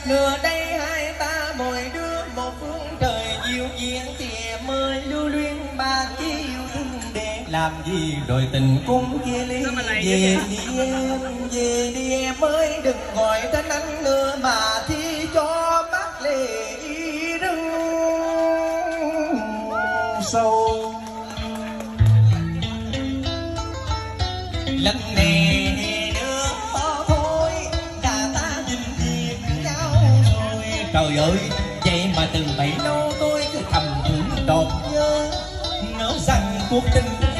Nửa đây hai ta mỗi đứa một phương trời dịu dàng thì mới lưu luyến ba chi yêu thương để làm gì rồi tình cung chia ly. Về đi em, về đi em ơi, đừng gọi tên anh nữa mà thi cho mắt lệ rưng sâu. Lần này nữa thôi đã ta dừng việc nhau rồi. Trời ơi, vậy mà từ bấy lâu tôi cứ thầm thương đột nhớ, ngỡ rằng cuộc tình